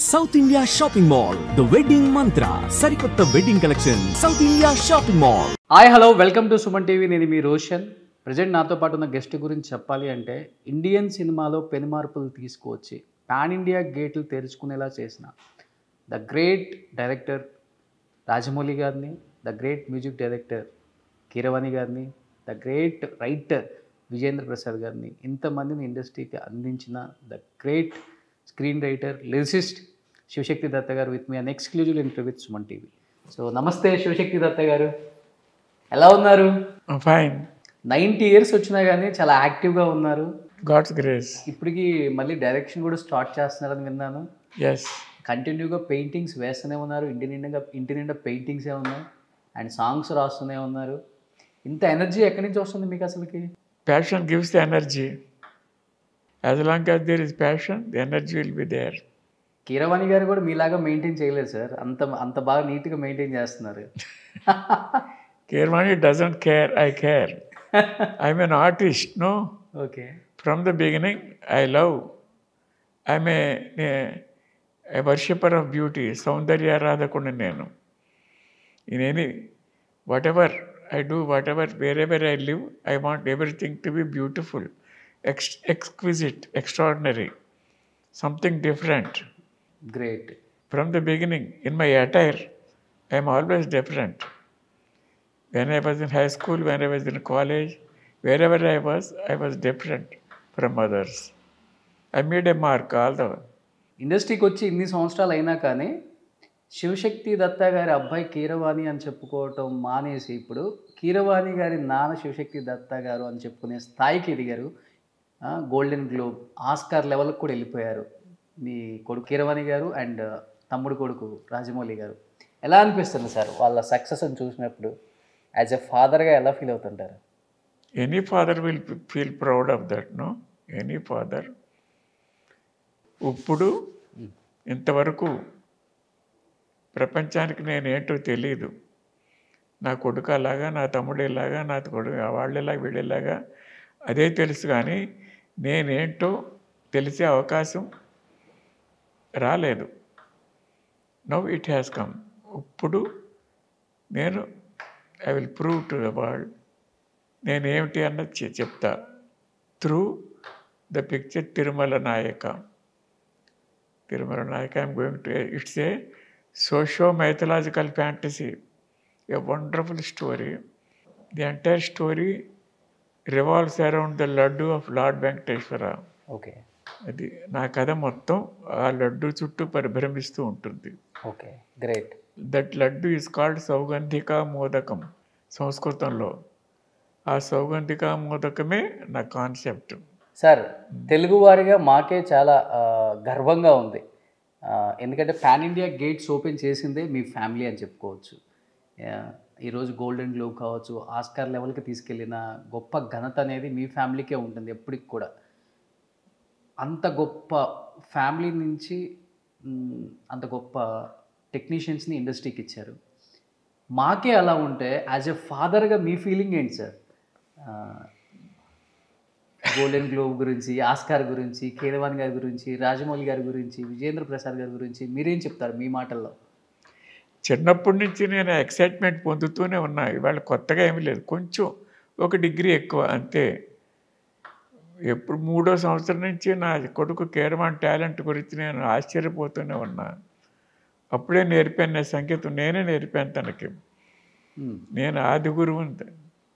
South India shopping mall the wedding మంత్ర సరికొత్త wedding collection south India shopping mall. Hi hello welcome to Suman TV. నేను మీ Roshan. Present నాతో పాటు ఉన్న guest గురించి చెప్పాలి అంటే ఇండియన్ సినిమాలో పెను మార్పులు తీసుకువచ్చి పాన్ ఇండియా గేట్లు తెరుచుకునేలా చేసిన ద గ్రేట్ డైరెక్టర్ రాజమౌళి గారిని, the great music director Keeravani గారిని, the great writer Vijayendra Prasad గారిని, ఇంతమందిని ఇండస్ట్రీకి అందించిన the great screen writer lyricist Shivashakti Datta garu with me an exclusive interview with Suman TV. So నమస్తే శివశక్తి దత్త గారు, ఎలా ఉన్నారు? ఫైన్. 90 years వచ్చినా కానీ చాలా యాక్టివ్గా ఉన్నారు. God's grace. ఇప్పటికి మళ్ళీ డైరెక్షన్ కూడా స్టార్ట్ చేస్తున్నారని విన్నాను. ఎస్. కంటిన్యూగా పెయింటింగ్స్ వేస్తూనే ఉన్నారు. ఇంటి నిండా పెయింటింగ్సే ఉన్నాయి అండ్ సాంగ్స్ రాస్తూనే ఉన్నారు. ఇంత ఎనర్జీ ఎక్కడి నుంచి వస్తుంది మీకు అసలుకి? Passion gives the energy. As long as there is passion, the energy will be there. Keeravani గారు కూడా మీలాగా మెయింటైన్ చేయలేదు సార్. అంత బాగా నీట్గా మెయింటైన్ చేస్తున్నారు. Kirmani doesn't care, I care. I'm an artist, no? Okay. From the beginning, I love. I'm a worshipper of beauty. Saundarya Radhakunda nenu. In any, whatever I do, wherever I live, I want everything to be beautiful, exquisite, extraordinary, something different. Great. From the beginning, in my attire, I am always different. When I was in high school, when I was in college, wherever I was different from others. I made a mark all the way. ఇండస్ట్రీకి వచ్చి ఇన్ని సంవత్సరాలు అయినా కానీ శివశక్తి దత్త గారి అబ్బాయి కీరవాణి అని చెప్పుకోవటం మానేసి ఇప్పుడు కీరవాణి గారి నాన్న శివశక్తి దత్త గారు అని చెప్పుకునే స్థాయికి ఎదిగారు. గోల్డెన్ గ్లోబ్, ఆస్కార్ లెవెల్కి కూడా వెళ్ళిపోయారు మీ కొడుకు కీరవాణి గారు అండ్ తమ్ముడు కొడుకు రాజమౌళి గారు. ఎలా అనిపిస్తుంది సార్ వాళ్ళ సక్సెస్ని చూసినప్పుడు? యాజ్ ఎ ఫాదర్గా ఎలా ఫీల్ అవుతుంటారు? Any father will feel proud of that, no? Any father. ఇప్పుడు ఇంతవరకు ప్రపంచానికి నేనేంటో తెలియదు. నా కొడుకు అలాగా, నా తమ్ముడు ఇలాగా, నా కొడుకు వాళ్ళలాగా, వీళ్ళలాగా అదే తెలుసు. కానీ నేనేంటో తెలిసే అవకాశం రాలేదు. Now it has come. ఇప్పుడు నేను I will prove to the world నేనేమిటి అన్నది చెప్తా. Through the picture Tirumala Nayaka. I'm going to, it's a socio-mythological fantasy, a wonderful story. The entire story revolves around the laddu of Lord Venkateshwara. Okay. అది నా కథ మొత్తం ఆ లడ్డు చుట్టూ పరిభ్రమిస్తూ ఉంటుంది. Okay, great. That laddu is called Saugandhika modakam సంస్కృతంలో. ఆ సౌగంధికా మోదకమే నా కాన్సెప్ట్. సార్, తెలుగువారిగా మాకే చాలా గర్వంగా ఉంది. ఎందుకంటే పాన్ ఇండియా గేట్స్ ఓపెన్ చేసిందే మీ ఫ్యామిలీ అని చెప్పుకోవచ్చు. ఈరోజు గోల్డెన్ గ్లోబ్ కావచ్చు, ఆస్కార్ లెవెల్కి తీసుకెళ్ళిన గొప్ప ఘనత అనేది మీ ఫ్యామిలీకే ఉంటుంది ఎప్పటికి కూడా. అంత గొప్ప ఫ్యామిలీ నుంచి అంత గొప్ప టెక్నీషియన్స్ని ఇండస్ట్రీకి ఇచ్చారు. మాకే అలా ఉంటే యాజ్ ఎ ఫాదర్గా మీ ఫీలింగ్ ఏంటి సార్? గోల్డెన్ గ్లోబ్ గురించి, ఆస్కార్ గురించి, కీరవాణి గారి గురించి, రాజమౌళి గారి గురించి, విజేంద్ర ప్రసాద్ గారి గురించి మీరేం చెప్తారు మీ మాటల్లో? చిన్నప్పటి నుంచి నేను ఎక్సైట్మెంట్ పొందుతూనే ఉన్నా. ఇవాళ కొత్తగా ఏమీ లేదు. కొంచెం ఒక డిగ్రీ ఎక్కువ అంతే. ఎప్పుడు 3వ సంవత్సరం నుంచి నా కొడుకు కీరవాణి టాలెంట్ గురించి నేను ఆశ్చర్యపోతూనే ఉన్నా. అప్పుడే నేర్పాను నా సంగీతం. నేనే నేర్పాను తనకి. నేను ఆది గురువుని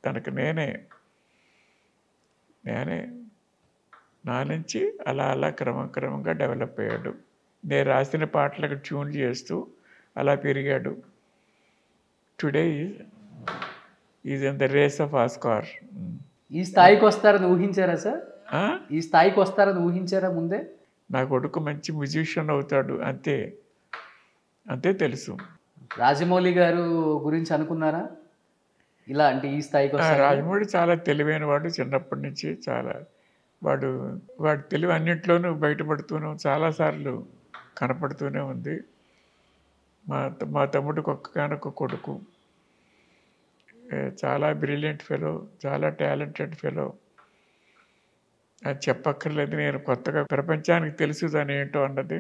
తనకి. నేనే నా నుంచి అలా క్రమంగా డెవలప్ అయ్యాడు. నేను రాసిన పాటలకు ట్యూన్ చేస్తూ అలా పెరిగాడు. Today is in the race of Oscar. ఈ స్థాయికి వస్తారని ఊహించారా సార్? ఈ స్థాయికి వస్తారని ఊహించారా ముందే? నా కొడుకు మంచి మ్యూజిషియన్ అవుతాడు అంతే తెలుసు. రాజమౌళి గారు గురించి అనుకున్నారా ఇలా అంటే ఈ స్థాయికి వస్తారు? రాజమౌళి చాలా తెలివైన వాడు. చిన్నప్పటి నుంచి చాలా వాడు తెలివి అన్నింటిలోనూ బయటపడుతూనే చాలాసార్లు కనపడుతూనే ఉంది. మా తమ్ముడికి ఒక్కగానొక్క కొడుకు. చాలా బ్రిలియంట్ ఫెలో, చాలా టాలెంటెడ్ ఫెలో. అది చెప్పక్కర్లేదు. నేను కొత్తగా ప్రపంచానికి తెలుసు దాని ఏంటో అన్నది.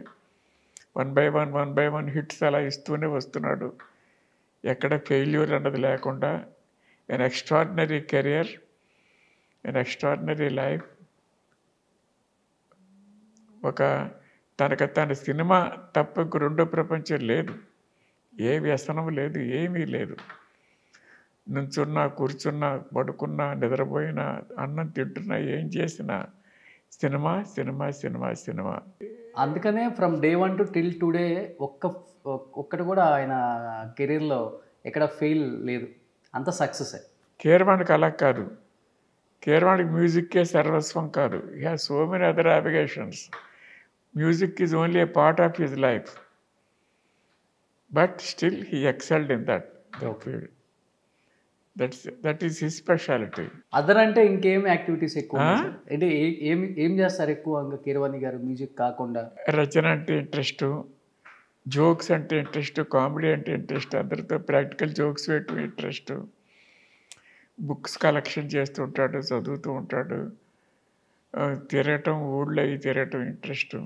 వన్ బై వన్ హిట్స్ అలా ఇస్తూనే వస్తున్నాడు. ఎక్కడ ఫెయిల్యూర్ అన్నది లేకుండా ఎన్ ఎక్స్ట్రాడినరీ కెరియర్, ఎన్ ఎక్స్ట్రాడినరీ లైఫ్. ఒక తన సినిమా తప్ప ఇంక రెండో ప్రపంచం లేదు. ఏ వ్యసనం లేదు, ఏమీ లేదు. నుంచున్నా, కూర్చున్నా, పడుకున్నా, నిద్రపోయినా, అన్నం తింటున్నా, ఏం చేసినా సినిమా సినిమా సినిమా సినిమా. అందుకనే from day 1 to till today ఒక్కటి కూడా ఆయన కెరీర్లో ఎక్కడ ఫెయిల్ లేదు, అంత సక్సెస్. కీరవాణికి అలా కాదు. కీరవాణికి మ్యూజిక్కే సర్వస్వం కాదు. He has so many other applications. Music is only A part of his life, but still he excelled in that field. That is his speciality. Other అంటే ఇంకేం యాక్టివిటీస్ ఎక్కువ ఉన్నాయి సార్? అంటే ఏం చేస్తారు ఎక్కువ కీరవాణి గారు మ్యూజిక్ కాకుండా? రచన అంటే ఇంట్రెస్ట్, జోక్స్ అంటే ఇంట్రెస్ట్, కామెడీ అంటే ఇంట్రెస్ట్, అందరితో ప్రాక్టికల్ జోక్స్ పెట్టు ఇంట్రెస్ట్, బుక్స్ కలెక్షన్ చేస్తూ ఉంటాడు, చదువుతూ ఉంటాడు, తిరగటం, ఊళ్ళో అవి తిరగటం ఇంట్రెస్ట్,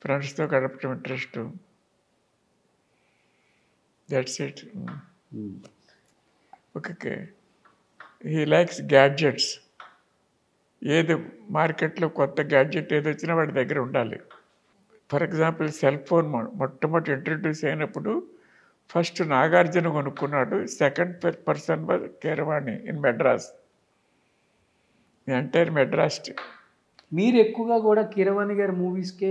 ఫ్రెండ్స్తో గడపటం interest. That's it. Okay. He likes gadgets. ఏది మార్కెట్లో కొత్త గ్యాడ్జెట్ ఏది వచ్చినా వాడి దగ్గర ఉండాలి. ఫర్ ఎగ్జాంపుల్ సెల్ ఫోన్ మొట్టమొదటి ఇంట్రడ్యూస్ అయినప్పుడు ఫస్ట్ నాగార్జున కొనుక్కున్నాడు. Second person was Keeravani in Madras. Entire Madras. మీరు ఎక్కువగా కూడా కీరవాణి గారి మూవీస్కే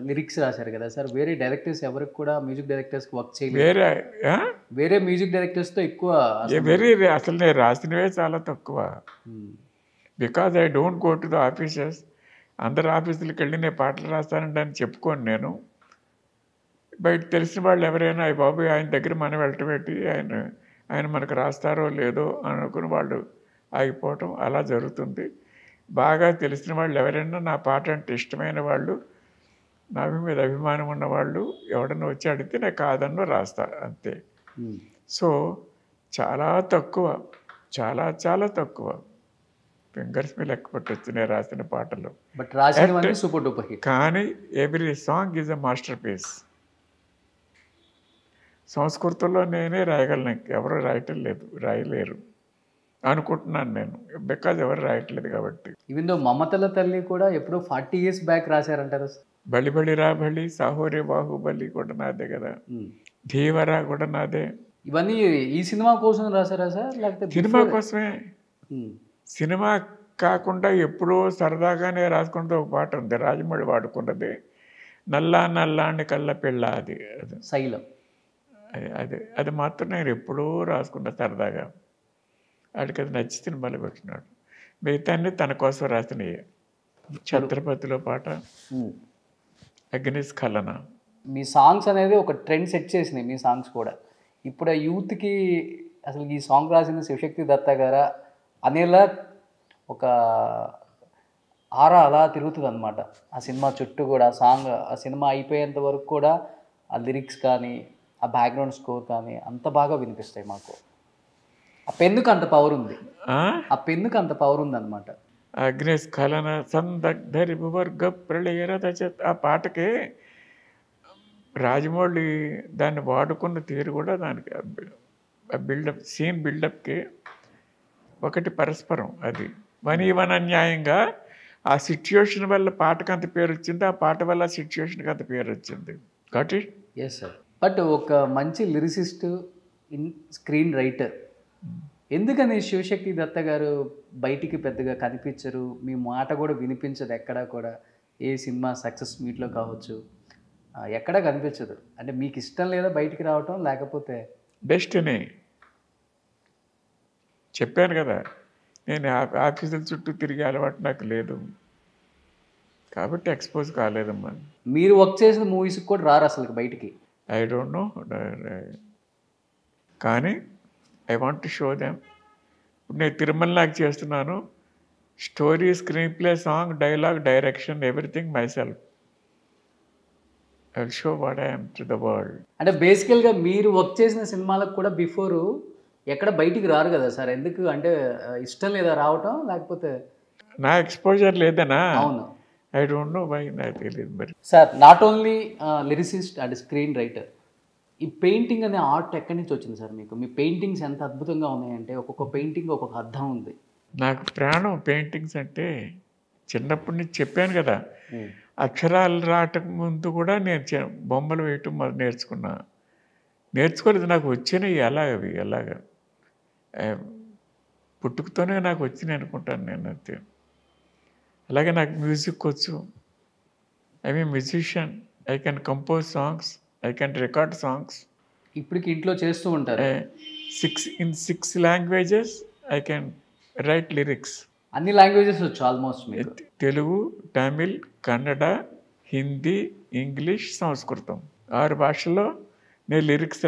లిరిక్స్ రాశారు కదా సార్? వేరే డైరెక్టర్స్ ఎవరికి కూడా మ్యూజిక్ డైరెక్టర్స్కి వర్క్ చేయలేదు? వేరే మ్యూజిక్ డైరెక్టర్స్తో ఎక్కువ అసలు నేను రాసినవే చాలా తక్కువ. Because I don't go to the offices. అందరు ఆఫీసులకు వెళ్ళి నేను పాటలు రాస్తానండి అని చెప్పుకోను నేను. బయట తెలిసిన వాళ్ళు ఎవరైనా అయ్యి బాబు ఆయన దగ్గర మనం వెళ్ళటమేంటి, ఆయన మనకు రాస్తారో లేదో అనుకుని వాళ్ళు ఆగిపోవటం అలా జరుగుతుంది. బాగా తెలిసిన వాళ్ళు ఎవరైనా, నా పాట అంటే ఇష్టమైన వాళ్ళు, నా మీద అభిమానం ఉన్నవాళ్ళు ఎవడన్నా వచ్చి అడిగితే నేను కాదన్నో రాస్తా, అంతే. సో చాలా తక్కువ, చాలా చాలా తక్కువ. ఫింగర్స్ మీద లెక్క పట్టొచ్చు నేను రాసిన పాటలు. బట్ రాసినవన్నీ సూపర్ డూపర్ హిట్. కానీ every song is a masterpiece. సంస్కృతంలో నేనే రాయగలను, ఎవరు రాయటం లేదు, రాయలేరు అనుకుంటున్నాను నేను, బికాజ్ ఎవరు రాయట్లేదు కాబట్టి. ఈవెన్ దో మమతల తల్లి కూడా ఎప్పుడో 40 years బ్యాక్ రాశారంటారు. బలి బలి రా బలి, సాహోరే బాహుబలి కూడా నాదే కదా, ధీవరా కూడా నాదే. ఇవన్నీ ఈ సినిమా కోసం రాశారా సార్, లేకపోతే సినిమా కోసమే? సినిమా కాకుండా ఎప్పుడో సరదాగానే రాసుకుంటే ఒక పాట ఉంది, రాజమౌళి వాడుకున్నది, నల్లా నల్లాండి కళ్ళ పిల్ల. అది శైలం. అది మాత్రం నేను ఎప్పుడూ రాసుకున్నా సరదాగా. వాడికి అది నచ్చి సినిమాలు పెట్టినాడు. మిగతా అన్ని తన కోసం రాసినవి. ఛత్రపతిలో పాట, అగ్నిస్ఖలన. మీ సాంగ్స్ అనేది ఒక ట్రెండ్ సెట్ చేసినాయి, మీ సాంగ్స్ కూడా. ఇప్పుడు ఆ యూత్కి అసలు ఈ సాంగ్ రాసిన శివశక్తి దత్తా గారా అనేలా ఒక ఆరా అలా తిరుగుతుంది అనమాట ఆ సినిమా చుట్టూ కూడా. ఆ సినిమా అయిపోయేంత వరకు కూడా ఆ లిరిక్స్ కానీ, ఆ బ్యాక్గ్రౌండ్ స్కోర్ కానీ అంత బాగా వినిపిస్తాయి మాకు. ఆ పెన్నుకు అంత పవర్ ఉంది, ఆ పెన్నుకు అంత పవర్ ఉంది అనమాట. అగ్నిస్ఖలన సందగ్ధరి వర్గ ప్రళయరథ. ఆ పాటకి రాజమౌళి దాన్ని వాడుకున్న తీరు కూడా దానికి బిల్డప్, సీన్ బిల్డప్కి ఒకటి పరస్పరం. అది వన్ అన్యాయంగా ఆ సిచ్యుయేషన్ వల్ల పాటకు అంత పేరు వచ్చింది, ఆ పాట వల్ల ఆ సిచ్యుయేషన్కి అంత పేరు వచ్చింది. Got it? Yes sir. But ఒక మంచి లిరిసిస్ట్, స్క్రీన్ రైటర్, ఎందుకని శివశక్తి దత్త గారు బయటికి పెద్దగా కనిపించరు? మీ మాట కూడా వినిపించదు ఎక్కడా కూడా. ఏ సినిమా సక్సెస్ మీట్లో కావచ్చు, ఎక్కడా కనిపించదు. అంటే మీకు ఇష్టం లేదా బయటికి రావటం, లేకపోతే డెస్టినీ? చెప్పాను కదా, నేను ఆఫీసుల చుట్టూ తిరిగే అలవాటు నాకు లేదు కాబట్టి ఎక్స్పోజ్ కాలేదమ్మా. మీరు వర్క్ చేసిన మూవీస్కి కూడా రారు అసలు బయటికి? ఐ డోంట్ నో, కానీ I want to show them. ఇప్పుడు నేను తిరుమలకి చేస్తున్నాను. Story, screen play, song, dialogue, direction, everything my self. I will show what I am to the world. అంటే బేసికల్గా మీరు వర్క్ చేసిన సినిమాలకు కూడా బిఫోరు ఎక్కడ బయటికి రారు కదా సార్? ఎందుకు అంటే ఇష్టం లేదా రావటం, లేకపోతే నా ఎక్స్పోజర్ లేదనా? అవును. ఐ డోంట్ నో వై, నాకు తెలియదు మరి. Sir not only lyricist and screen writer, ఈ పెయింటింగ్ అనే ఆర్ట్ ఎక్కడి నుంచి వచ్చింది సార్ మీకు? మీ పెయింటింగ్స్ ఎంత అద్భుతంగా ఉన్నాయంటే ఒక్కొక్క పెయింటింగ్ ఒక్కొక్క అర్థం ఉంది. నాకు ప్రాణం పెయింటింగ్స్ అంటే. చిన్నప్పటి నుంచి చెప్పాను కదా, అక్షరాలు రావటం ముందు కూడా నేను బొమ్మలు వేయటం నేర్చుకోలేదు. నాకు వచ్చినాయి ఎలాగ పుట్టుకతోనే నాకు వచ్చినాయి అనుకుంటాను నేను అంతే. అలాగే నాకు మ్యూజిక్ వచ్చు. I mean musician. I can compose songs, I can record songs. ఇప్పటికి ఇంట్లో చేస్తూ ఉంటారు. 6 languages I can write lyrics. అన్ని లాంగ్వేజెస్ వచ్చు ఆల్మోస్ట్ మీకు? తెలుగు, తమిళ్, కన్నడ, హిందీ, ఇంగ్లీష్, సంస్కృతం 6 భాషల్లో నేను లిరిక్స్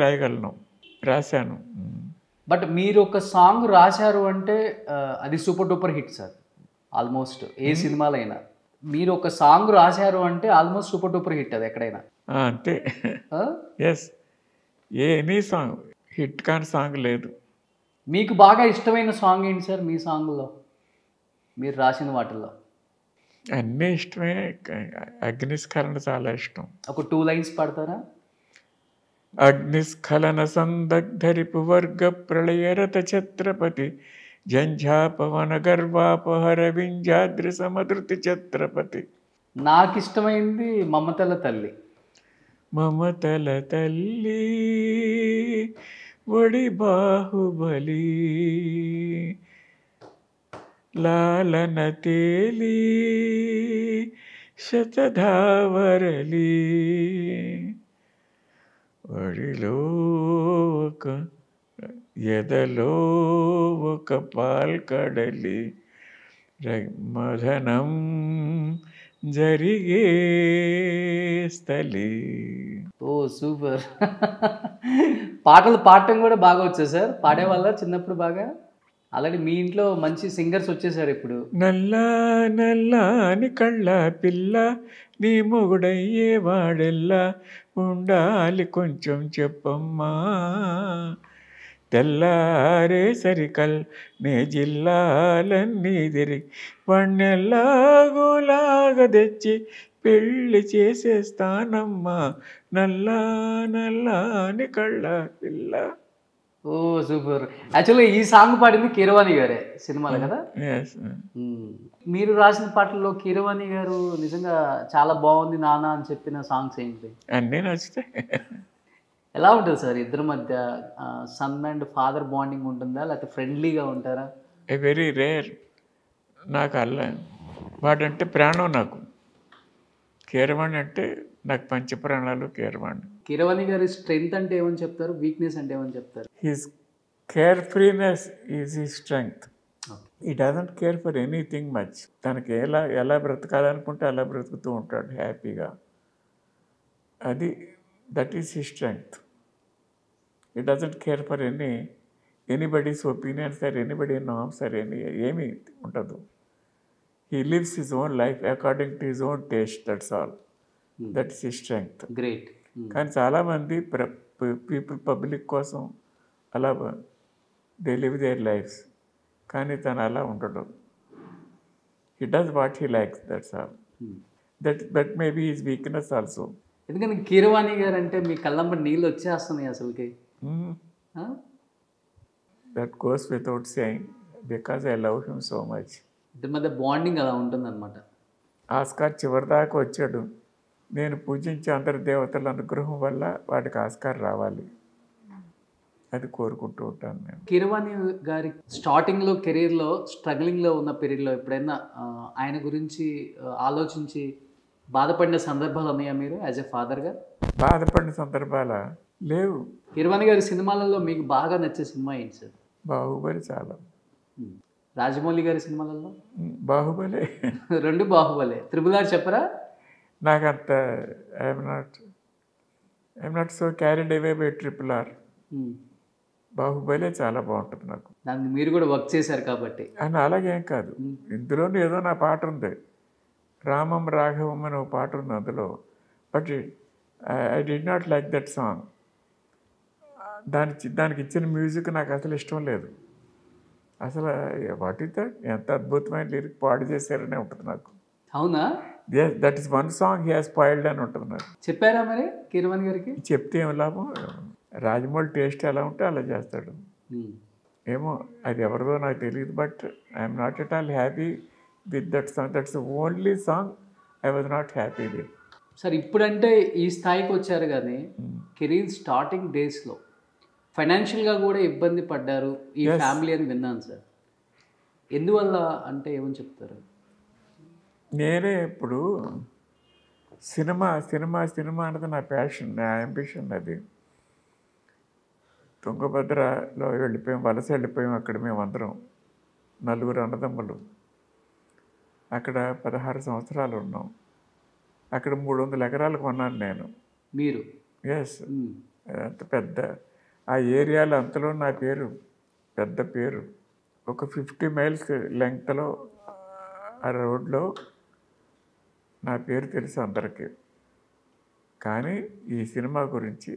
రాశాను. బట్ మీరు ఒక సాంగ్ రాశారు అంటే అది super duper hit sir. Almost ఏ సినిమాలో అయినా మీరు ఒక సాంగ్ రాశారు అంటే ఆల్మోస్ట్ సూపర్ డూపర్ హిట్ అది ఎక్కడైనా. అంతే. ఎస్, ఎనీ సాంగ్ హిట్ కాని సాంగ్ లేదు. మీకు బాగా ఇష్టమైన సాంగ్ ఏంటి సార్ మీ సాంగ్లో, మీరు రాసిన వాటిల్లో? అన్నీ ఇష్టమే. అగ్నిస్ఖలన చాలా ఇష్టం. ఒక 2 లైన్స్ పాడతారా? అగ్నిస్ఖలన సందగ్ధరిపు వర్గ ప్రళయరత ఛత్రపతి జంఝాపవన గర్వాపహర వింజాద్రి సమధృతి ఛత్రపతి. నాకు ఇష్టమైంది మమతల తల్లి. మమతల తల్లి ఒడి బాహుబలి లాలన తేలి శతధావరలి ఒడిలో ఒక ఎదలో ఒక పాల్కడలి మదనం జరిగే స్థలి. ఓ సూపర్. పాటలు పాడటం కూడా బాగా వచ్చా సార్? పాడేవాళ్ళ చిన్నప్పుడు బాగా? ఆల్రెడీ మీ ఇంట్లో మంచి సింగర్స్ వచ్చేసారు ఇప్పుడు. నల్లా నల్లాని కళ్ళ పిల్ల నీ మొగుడయ్యే వాడెల్లా ఉండాలి కొంచెం చెప్పమ్మా. తెల్లారే సరికల్ నే జిల్లాలన్నీ తిరిగి వన్నెల్లాగోలాగా తెచ్చి పెళ్ళి చేసేస్తానమ్మా. నల్లా నల్లాని కళ్ళ పిల్ల. ఓ సూపర్. యాక్చువల్గా ఈ సాంగ్ పాడింది కీరవాణి గారే సినిమాలో కదా? మీరు రాసిన పాటల్లో కీరవాణి గారు నిజంగా చాలా బాగుంది నాన్న అని చెప్పిన సాంగ్స్ ఏంటి? అన్నీ నచ్చుతాయి. ఎలా ఉంటుంది సార్ ఇద్దరి మధ్య? సన్ అండ్ ఫాదర్ బాండింగ్ ఉంటుందా, లేకపోతే ఫ్రెండ్లీగా ఉంటారా? Very rare. నాకు వాడంటే ప్రాణం. నాకు కీరవాణి అంటే నాకు పంచప్రాణాలు. కీరవాణి గారి స్ట్రెంగ్త్ అంటే ఏమని చెప్తారు, వీక్నెస్ అంటే ఏమని చెప్తారు? His carefreeness is his strength. He doesn't care for anything much. తనకి ఎలా బ్రతకాలనుకుంటే అలా బ్రతుకుతూ ఉంటాడు హ్యాపీగా. That is his strength. He doesn't care for anybody's opinions or anybody norms or ఏమీ ఉండదు. He lives his own life according to his own taste. That's all. That is his strength. Great. కానీ చాలామంది public కోసం అలా they live there lifes. కానీ తను అలా ఉండడు. He does what he likes. That's all. That may be his weakness also. ఎందుకంటే కీరవాణి గారు అంటే మీ కళ్ళంబడి నీళ్ళు వచ్చేస్తున్నాయి అసలుకి. That goes without saying because I love him so much. ఇద్దరి మధ్య బాండింగ్ అలా ఉంటుందన్నమాట. ఆస్కార్ చివరిదాకా వచ్చాడు. నేను పూజించే అందరి దేవతల అనుగ్రహం వల్ల వాడికి ఆస్కార్ రావాలి, అది కోరుకుంటూ ఉంటాను నేను. కీరవాణి గారి స్టార్టింగ్లో కెరీర్లో స్ట్రగ్లింగ్లో ఉన్న పీరియడ్లో ఎప్పుడైనా ఆయన గురించి ఆలోచించి బాధపడిన సందర్భాలు ఉన్నాయా మీరు యాజ్ ఎ ఫాదర్గా? బాధపడిన సందర్భాల లేవు. కీరవాణి గారి సినిమాలలో మీకు బాగా నచ్చే సినిమా ఏంటి సార్? బాహుబలి. చాలా. రాజమౌళి గారి సినిమాలలో? బాహుబలి. 2 బాహుబలి. RRR చెప్పరా? నాకంత I'm not so carried away by RRR. Baahubali చాలా బాగుంటుంది నాకు. దానికి మీరు కూడా వర్క్ చేశారు కాబట్టి. అని అలాగేం కాదు. ఇందులోనే ఏదో నా పాట ఉంది, రామం రాఘవం అని ఒక పాట ఉంది అందులో. But I did not like that song. దానికి ఇచ్చిన మ్యూజిక్ నాకు అసలు ఇష్టం లేదు. అసలు వాటితో ఎంత అద్భుతమైన లిరిక్ పాడు చేశారనే ఉంటుంది నాకు. అవునా? That is one song he has spoiled అని ఉంటుంది నాకు. చెప్పారా మరి కీరవాణి గారికి? చెప్తే ఏం లాభం, రాజమౌళి టేస్ట్ ఎలా ఉంటే అలా చేస్తాడు. ఏమో అది ఎవరిదో నాకు తెలియదు, but I'm not at all happy with that song. That's only song I was not happy with. Sir ఇప్పుడంటే ఈ స్థాయికి వచ్చారు కానీ కెరీర్ స్టార్టింగ్ డేస్లో ఫైనాన్షియల్గా కూడా ఇబ్బంది పడ్డారు ఈ ఫ్యామిలీ అని విన్నాను సార్. ఎందువల్ల అంటే ఏమని చెప్తారు? నేనే ఇప్పుడు సినిమా సినిమా సినిమా అన్నది నా ప్యాషన్, నా అంబిషన్. అది తుంగభద్రలో వెళ్ళిపోయాం, వలస వెళ్ళిపోయాం. అక్కడ మేమందరం 4 అన్నదమ్ములు. అక్కడ 16 సంవత్సరాలు ఉన్నాం. అక్కడ 300 ఎకరాలు కొన్నాను నేను. మీరు? ఎస్. అంత పెద్ద ఆ ఏరియాలో అంతలో నా పేరు పెద్ద పేరు. ఒక 50 మైల్స్ లెంగ్త్లో ఆ రోడ్లో నా పేరు తెలుసు అందరికీ. కానీ ఈ సినిమా గురించి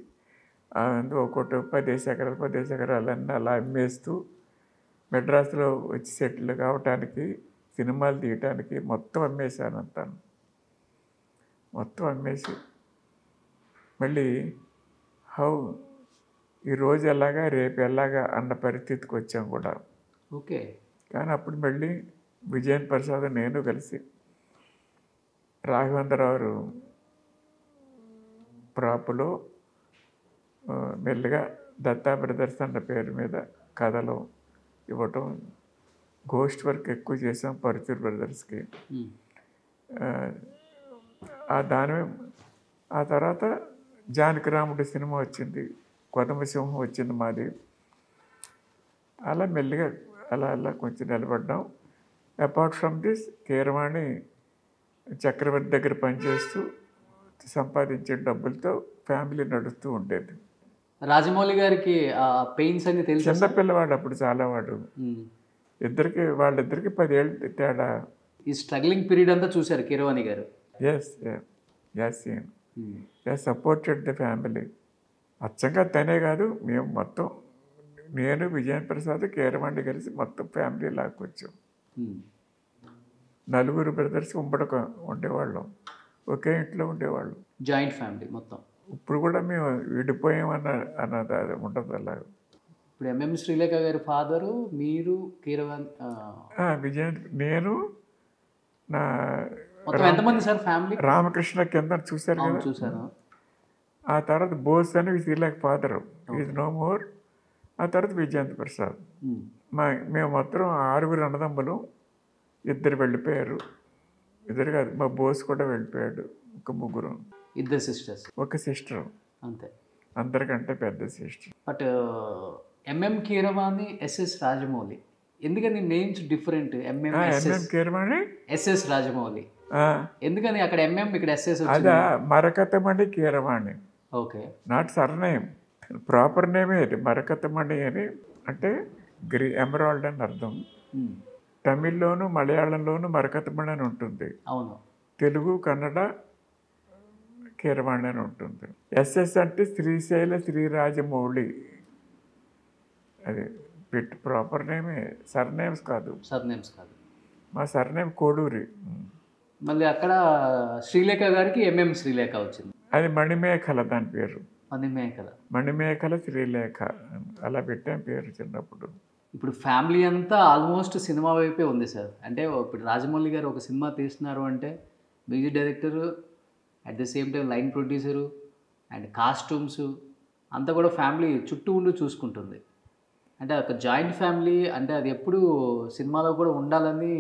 ఒకటి 10 ఎకరాలన్నీ అలా అమ్మేస్తూ మెడ్రాస్లో వచ్చి సెటిల్ కావటానికి, సినిమాలు తీయటానికి మొత్తం అమ్మేశాను అంతాను. మొత్తం అమ్మేసి మళ్ళీ ఈరోజు ఎలాగా రేపు ఎలాగా అన్న పరిస్థితికి వచ్చాం కూడా. ఓకే. కానీ అప్పుడు మళ్ళీ విజయన్ ప్రసాద్ నేను కలిసి రాఘవేంద్రరావు ప్రాపులో మెల్లిగా దత్తా బ్రదర్స్ అన్న పేరు మీద కథలు ఇవ్వటం, గోస్ట్ వర్క్ ఎక్కువ చేసాం పరుచూర్ బ్రదర్స్కి. ఆ తర్వాత జానకిరాముడి సినిమా వచ్చింది, కొదమసింహం వచ్చింది మాది. అలా మెల్లిగా అలా కొంచెం నిలబడ్డాం. అపార్ట్ ఫ్రమ్ దిస్ కీరవాణి చక్రవర్తి దగ్గర పనిచేస్తూ సంపాదించే డబ్బులతో ఫ్యామిలీ నడుస్తూ ఉండేది. రాజమౌళి గారికి పెయిన్స్ అని తెలిసి చిన్నపిల్లవాడు అప్పుడు, చాలా వాడు. వాళ్ళిద్దరికి 10 ఏళ్ళు తేడా. ఈ స్ట్రగ్లింగ్ పీరియడ్ అంతా చూశారు Keeravani garu. Yes supported the family. అచ్చంగా తనే కాదు, మేము మొత్తం, నేను విజయన్ ప్రసాద్ కీరవాణి కలిసి మొత్తం ఫ్యామిలీ లాక్కొచ్చాం. 4 బ్రదర్స్ ఉండేవాళ్ళం, ఒకే ఇంట్లో ఉండేవాళ్ళం, జాయింట్ ఫ్యామిలీ మొత్తం. ఇప్పుడు కూడా మేము విడిపోయామన్నది అది ఉండదు అలా. ఇప్పుడు ఎంఎం శ్రీలేఖ గారి ఫాదరు, మీరు, కీరవాణి, విజయన్, నేను, నా ఎంతమంది సార్ ఫ్యామిలీ? రామకృష్ణ కింద చూశారు కదా, చూశాను. ఆ తర్వాత బోస్ అని Srilekha father, is no more. ఆ తర్వాత విజయేంద్ర ప్రసాద్. మేము మొత్తం 6 అన్నదమ్ములు. 2 వెళ్ళిపోయారు, 2 కాదు, మా బోస్ కూడా వెళ్ళిపోయాడు. ఒక 3, 2 సిస్టర్స్, ఒక సిస్టర్, అంతే. అందరికంటే పెద్ద sister. But MM Keeravani, SS Rajamouli, ఎందుకని names different? MM Keeravani, SS Rajamouli, ఎందుకని అక్కడ ఎంఎం ఇక్కడ ఎస్ఎస్? అదా Marakathamani Keeravani. Okay. Not surname, proper నేమే అది మరకతమణి అని. అంటే ఎమరాల్డ్ అని అర్థం. తమిళ్లోను మలయాళంలోను మరకతమణి అని ఉంటుంది. అవును. తెలుగు కన్నడ కీరవాణి అని ఉంటుంది. ఎస్ఎస్ అంటే శ్రీశైల శ్రీరాజమౌళి, అది పెట్టి ప్రాపర్ నేమే, సర్నేమ్స్ కాదు. మా సర్నేమ్ కోడూరి. మళ్ళీ అక్కడ శ్రీలేఖ గారికి ఎంఎం శ్రీలేఖ వచ్చింది. అది మణిమేఖల, దాని పేరు మణిమేఖల శ్రీలేఖ, అలా పెట్టాం పేరు చిన్నప్పుడు. ఇప్పుడు ఫ్యామిలీ అంతా ఆల్మోస్ట్ సినిమా వైపే ఉంది సార్. అంటే ఇప్పుడు రాజమౌళి గారు ఒక సినిమా తీస్తున్నారు అంటే music director, at the same time line producer and costumes అంతా కూడా ఫ్యామిలీ చుట్టూ ఉండి చూసుకుంటుంది. అంటే ఒక జాయింట్ ఫ్యామిలీ అంటే అది ఎప్పుడు సినిమాలో కూడా ఉండాలని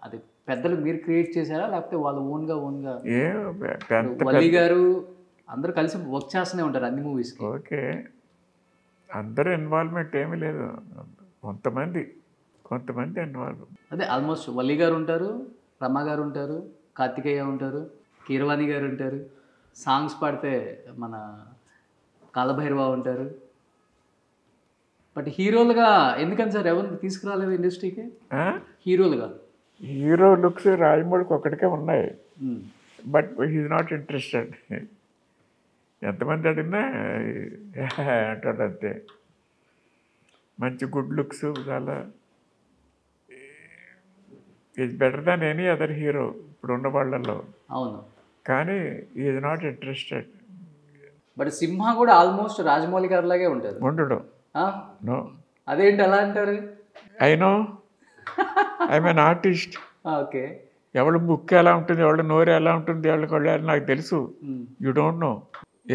అది పెద్దలు మీరు క్రియేట్ చేశారా, లేకపోతే వాళ్ళు ఓన్గా వల్లి గారు అందరూ కలిసి వర్క్ చేస్తూనే ఉంటారు అన్ని మూవీస్కి? ఓకే, అందరూ ఇన్వాల్వ్మెంట్ ఏమీ లేదు, కొంతమంది ఇన్వాల్వ్. అదే ఆల్మోస్ట్ వల్లి గారు ఉంటారు, రమ గారు ఉంటారు, కార్తికేయ ఉంటారు, కీరవాణి గారు ఉంటారు, సాంగ్స్ పాడితే మన కాలభైరవ ఉంటారు. బట్ హీరోలుగా ఎందుకని సార్ ఎవరిని తీసుకురాలేదు ఇండస్ట్రీకి? హీరో లుక్స్ రాజమౌళికి ఒక్కడికే ఉన్నాయి, బట్ హీఈ్ నాట్ ఇంట్రెస్టెడ్. ఎంతమంది అడిగినా అంటాడు అంతే. మంచి గుడ్ లుక్స్, చాలా is better than any other hero ఇప్పుడున్న వాళ్ళల్లో. అవును. కానీ ఈజ్ నాట్ ఇంట్రెస్టెడ్. బట్ సింహ కూడా ఆల్మోస్ట్ రాజమౌళి గారి లాగే ఉంటుంది. ఉండడం. నో. అదేంటి అలా అంటారు? I know, I'm an artist. Okay. ఎవరి ముక్కు ఎలా ఉంటుంది, ఎవరి నోరు ఎలా ఉంటుంది, ఎవరి నాకు తెలుసు. You don't know.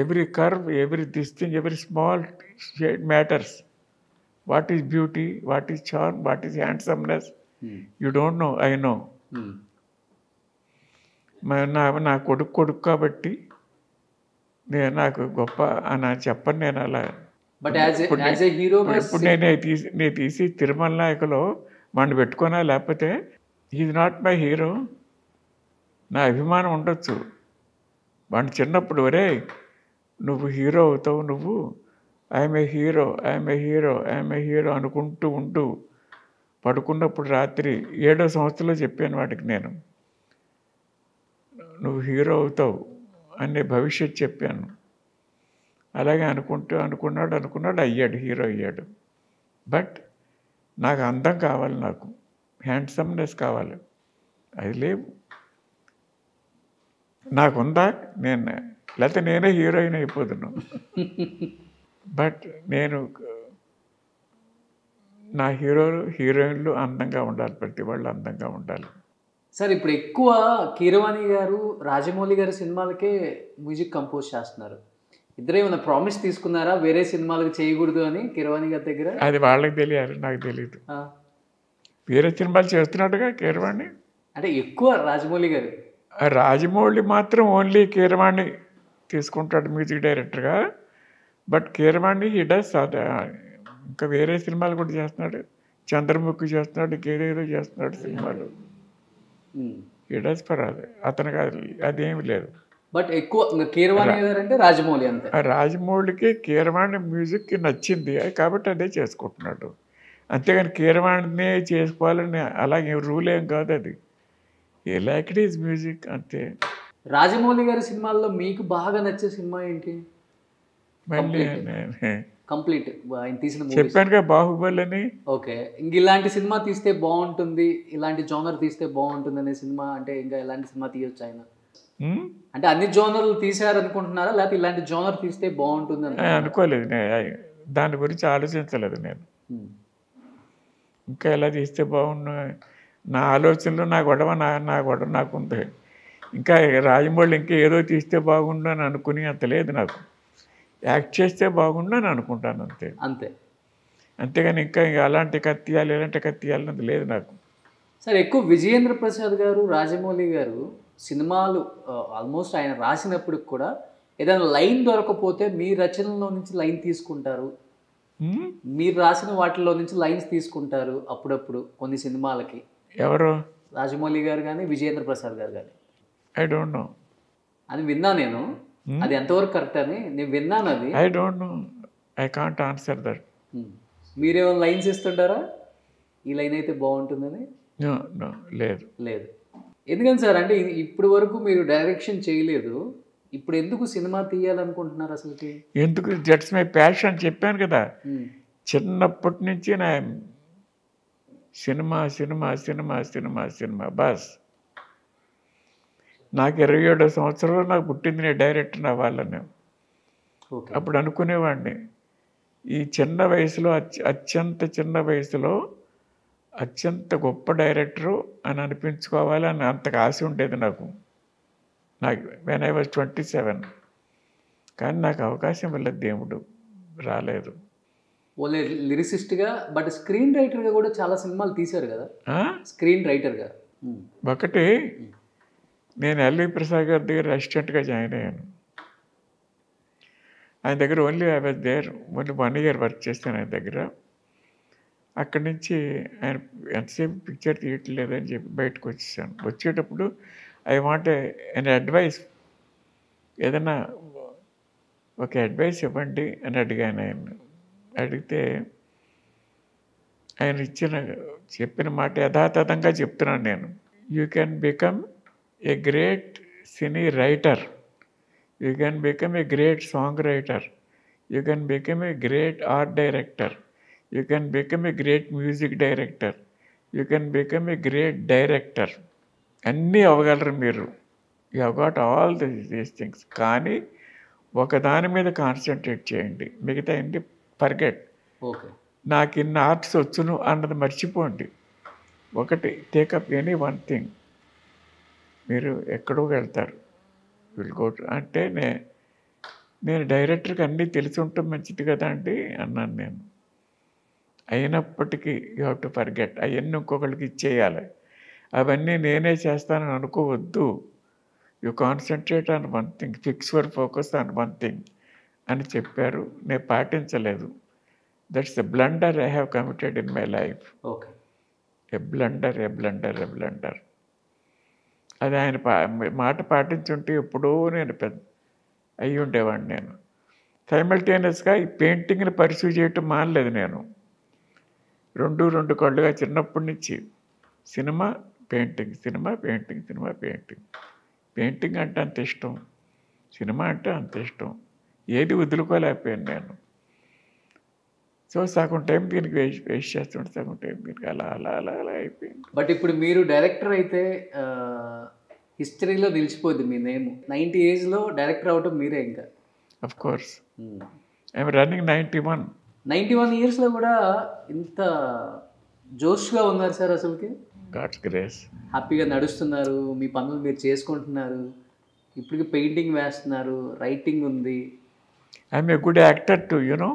Every curve, every this thing, every small shade matters. What is beauty, what is charm, what is handsomeness, you don't know, I know. నా కొడుకు కాబట్టి నేను నాకు గొప్ప అని చెప్పను నేను అలా. బట్ యాజ్ ఏ హీరో ఇప్పుడు నేను తీసి తిరుమల నాయకులో వాడిని పెట్టుకున్నా, లేకపోతే ఈజ్ నాట్ మై హీరో. నా అభిమానం ఉండొచ్చు. వాడిని చిన్నప్పుడు ఒరే నువ్వు హీరో అవుతావు, నువ్వు I'm a hero, I'm a hero, I'm a hero అనుకుంటూ ఉంటూ పడుకున్నప్పుడు రాత్రి 7వ సంవత్సరంలో చెప్పాను వాడికి నేను, నువ్వు హీరో అవుతావు అనే భవిష్యత్తు చెప్పాను. అలాగే అనుకున్నాడు, అయ్యాడు, హీరో అయ్యాడు. బట్ నాకు అందం కావాలి, నాకు హ్యాండ్సమ్నెస్ కావాలి, అది లేవు. నాకుందా లేకపోతే నేనే హీరోయిన్ అయిపోతున్నాను. బట్ నేను నా హీరోయిన్లు అందంగా ఉండాలి, ప్రతి వాళ్ళు అందంగా ఉండాలి. సార్ ఇప్పుడు ఎక్కువ కీరవాణి గారు రాజమౌళి గారి సినిమాలకే మ్యూజిక్ కంపోజ్ చేస్తున్నారు. ఇద్దరు ఏమైనా ప్రామిస్ తీసుకున్నారా వేరే సినిమాలకు చేయకూడదు అని కీరవాణి గారి దగ్గర? అది వాళ్ళకి తెలియాలి, నాకు తెలియదు. వేరే సినిమాలు చేస్తున్నట్టుగా కీరవాణి అంటే ఎక్కువ రాజమౌళి గారు. రాజమౌళి మాత్రం ఓన్లీ కీరవాణి తీసుకుంటాడు మ్యూజిక్ డైరెక్టర్గా. బట్ కీరవాణి హీ డస్ ఇంకా వేరే సినిమాలు కూడా చేస్తున్నాడు, చంద్రముఖి చేస్తున్నాడు, ఇంకేదేదో చేస్తున్నాడు సినిమాలు. హీ డస్ ఫర్ అతనికి అదేమి లేదు. బట్ ఎక్కువ కీరవాణి గారు అంటే రాజమౌళి అంతే. రాజమౌళికి కీరవాణి మ్యూజిక్ నచ్చింది కాబట్టి అదే చేసుకుంటున్నాడు. అంతేగాని కీరవాణినే చేసుకోవాలని అలాగే రూల్ ఏం కాదు. అది ఏ లైక్ ఇట్ ఈజ్ మ్యూజిక్ అంతే. రాజమౌళి గారి సినిమాల్లో మీకు బాగా నచ్చే సినిమా ఏంటి? మళ్ళీ కంప్లీట్ ఆయన తీసిన చెప్పానుగా, బాహుబలి అని. ఓకే. ఇంక ఇలాంటి సినిమా తీస్తే బాగుంటుంది, ఇలాంటి జోనర్ తీస్తే బాగుంటుంది అనే సినిమా అంటే ఇంకా ఎలాంటి సినిమా తీయొచ్చు ఆయన? అంటే అన్ని జోనర్లు తీసారనుకుంటున్నారా, లేకపోతే ఇలాంటి జోనర్ తీస్తే బాగుంటుంది అని అనుకోలేదు. దాని గురించి ఆలోచించలేదు నేను. ఇంకా ఎలా తీస్తే బాగుండు నా ఆలోచనలో నా గొడవ నాకు ఉంది. ఇంకా రాజమౌళి ఇంకా ఏదో తీస్తే బాగుండు అని అనుకుని అంత లేదు నాకు. యాక్ట్ చేస్తే బాగుండు అని అనుకుంటాను అంతే. అంతేగాని ఇంకా అలాంటి కత్తియాలు ఇలాంటి కత్తియాలు అంత లేదు నాకు. సార్ ఎక్కువ విజయేంద్ర ప్రసాద్ గారు, రాజమౌళి గారు సినిమాలు ఆల్మోస్ట్ ఆయన రాసినప్పుడు కూడా ఏదైనా లైన్ దొరకపోతే మీ రచనలో నుంచి లైన్ తీసుకుంటారు, మీరు రాసిన వాటిలో నుంచి లైన్స్ తీసుకుంటారు అప్పుడప్పుడు కొన్ని సినిమాలకి. ఎవరు? రాజమౌళి గారు కానీ విజయేంద్ర ప్రసాద్ గారు కానీ. ఐ డోంట్ నో అని విన్నా నేను. అది ఎంతవరకు కరెక్ట్ అని నేను విన్నాను. అది I don't know, I can't answer that. మీరేమైనా లైన్స్ ఇస్తుంటారా ఈ లైన్ అయితే బాగుంటుందని? లేదు. ఎందుకని సార్? అంటే ఇప్పుడు వరకు మీరు డైరెక్షన్ చేయలేదు, ఇప్పుడు ఎందుకు సినిమా తీయాలనుకుంటున్నారు అసలుకి? ఎందుకు? జట్స్ మై ప్యాషన్ చెప్పాను కదా. చిన్నప్పటి నుంచి నా cinema cinema cinema cinema cinema bus. నాకు 27వ సంవత్సరంలో నాకు పుట్టింది, నేను డైరెక్టర్ అవ్వాలని. అప్పుడు అనుకునేవాడిని ఈ చిన్న వయసులో అత్యంత చిన్న వయసులో అత్యంత గొప్ప డైరెక్టరు అని అనిపించుకోవాలని అంతగా ఆశ ఉండేది నాకు వెన్ ఐ వాజ్ 27. కానీ నాకు అవకాశం వెళ్ళదు, దేవుడు రాలేదు. ఓన్లీ లిరిసిస్ట్గా, బట్ స్క్రీన్ రైటర్గా కూడా చాలా సినిమాలు తీశారు కదా. స్క్రీన్ రైటర్గా ఒకటి నేను ఎల్వి ప్రసాద్ గారి దగ్గర అసిస్టెంట్గా జాయిన్ అయ్యాను. ఆయన దగ్గర only I was there only 1 year work చేస్తాను ఆయన దగ్గర. అక్కడి నుంచి ఆయన ఎంతసేపు పిక్చర్ తీయట్లేదని చెప్పి బయటకు వచ్చేసాను. వచ్చేటప్పుడు ఐ వాంట్ ఎన్ అడ్వైస్, ఏదైనా ఒక అడ్వైస్ ఇవ్వండి అని అడిగాను ఆయన. అడిగితే ఆయన చెప్పిన మాట యథాతథంగా చెప్తున్నాను నేను. You can become a great cine writer, you can become a great song writer, you can become a great art director, you can become a great music director, you can become a great director. అన్నీ అవ్వగలరు మీరు. You have got all these things. కానీ ఒక దాని మీద concentrate చేయండి, మిగతా అన్ని forget. Okay. నాకు ఇన్ని ఆర్ట్స్ వచ్చును అన్నది మర్చిపోండి. ఒకటి టేకప్ ఎనీ వన్ థింగ్. మీరు ఎక్కడో వెళ్తారు, విల్ గో టు అంటే నేను డైరెక్టర్కి అన్నీ తెలిసి ఉంటే మంచిది కదా అండి అన్నాను నేను. అయినప్పటికీ యూ హ్యావ్ టు ఫర్గెట్. అవన్నీ ఇంకొకరికి ఇచ్చేయాలి. అవన్నీ నేనే చేస్తానని అనుకోవద్దు. You concentrate on one thing, fix your focus on one thing అని చెప్పారు. నేను పాటించలేదు. That's the blunder I have committed in my life. Okay. A blunder. అది ఆయన మాట పాటించుంటే ఎప్పుడో నేను పెద్ద అయ్యి ఉండేవాడిని. నేను సైమల్టేనియస్గా ఈ పెయింటింగ్ని పర్సూ చేయటం మానలేదు నేను. రెండు కళ్ళుగా చిన్నప్పటి నుంచి cinema painting, cinema painting, cinema painting. Painting అంటే అంత ఇష్టం, సినిమా అంటే అంత ఇష్టం. ఏది వదులుకోలేకపోయాను నేను. సో సగం టైం దీనికి వేస్ట్ చేస్తుంటే సగం టైం దీనికి అలా అలా అలా అలా అయిపోయింది. బట్ ఇప్పుడు మీరు డైరెక్టర్ అయితే హిస్టరీలో నిలిచిపోద్ది మీ నేమ్. 90 ఏజ్లో డైరెక్టర్ అవటం మీరే ఇంకా. Of course I'm running 91. 91 ఇయర్స్లో కూడా ఇంత జోష్గా ఉన్నారు సార్ అసలుకి. God's grace. హ్యాపీగా నడుస్తున్నారు, మీ పనులు మీరు చేసుకుంటున్నారు, ఇప్పటికి పెయింటింగ్ వేస్తున్నారు, రైటింగ్ ఉంది. I'm a good actor to, you know.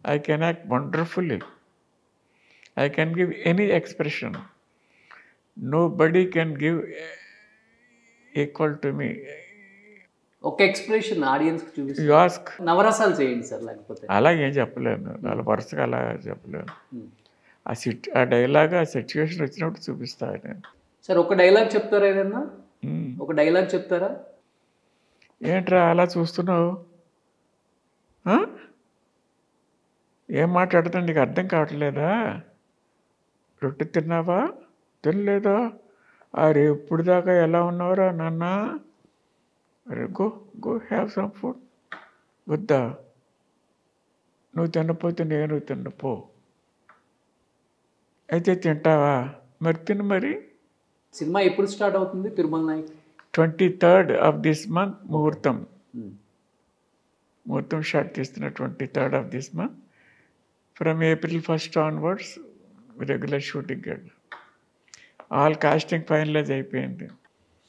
I can act wonderfully. I can give any expression. Nobody can give equal to me. ఒక ఎక్స్ప్రెషన్ ఆడియన్స్కి చూపిస్తే You ask. నవరసాలు చేయండి సార్, లేకపోతే అలా ఏం చెప్పలేను, వాళ్ళ వరుసగా అలా చెప్పలేను. ఆ డైలాగ్, ఆ సిచ్యువేషన్ వచ్చినప్పుడు చూపిస్తాను నేను. సార్ ఒక డైలాగ్ చెప్తారా? ఏదన్నా ఒక డైలాగ్ చెప్తారా? ఏంట్రా అలా చూస్తున్నావు? ఏం మాట్లాడుతున్నా, నీకు అర్థం కావట్లేదా? రొట్టె తిన్నావా, తినలేదా? అరే ఇప్పుడు దాకా ఎలా ఉన్నావురా నాన్న? అరే గో హ్యావ్ సమ్ ఫుడ్. వద్దా? నువ్వు తినపోతే నేను తిన్నపో. అయితే తింటావా? మరి తిను మరి. సినిమా ఎప్పుడు స్టార్ట్ అవుతుంది Tirumala Naik? 23rd of this month ముహూర్తం. ముహూర్తం షాట్ తీస్తున్న 23rd of this month. From April 1st onwards, regular shooting. All casting finalized అయిపోయింది.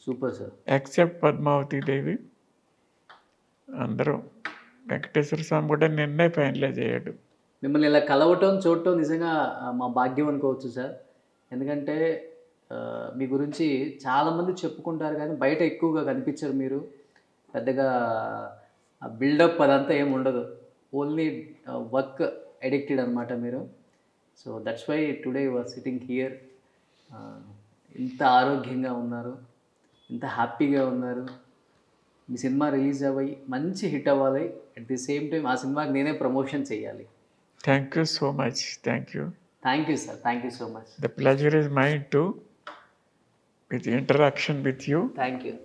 Super sir. ఎక్సెప్ట్ పద్మావతి దేవి. అందరూ వెంకటేశ్వర స్వామి కూడా నిన్నే ఫైనలైజ్ అయ్యాడు. మిమ్మల్ని ఇలా కలవటం చూడటం నిజంగా మా భాగ్యం అనుకోవచ్చు సార్. ఎందుకంటే మీ గురించి చాలామంది చెప్పుకుంటారు కానీ బయట ఎక్కువగా కనిపించరు. మీరు పెద్దగా బిల్డప్ అదంతా ఏమి ఉండదు, ఓన్లీ వర్క్ అడిక్టెడ్ అనమాట మీరు. So that's why today you are sitting here. ఇంత ఆరోగ్యంగా ఉన్నారు, ఇంత హ్యాపీగా ఉన్నారు. మీ సినిమా రిలీజ్ అవ్వి మంచి హిట్ అవ్వాలి, అట్ ది సేమ్ టైం ఆ సినిమాకి నేనే ప్రమోషన్ చేయాలి. Thank you so much. Thank you sir. Thank you so much. The pleasure is mind to with interaction with you. Thank you.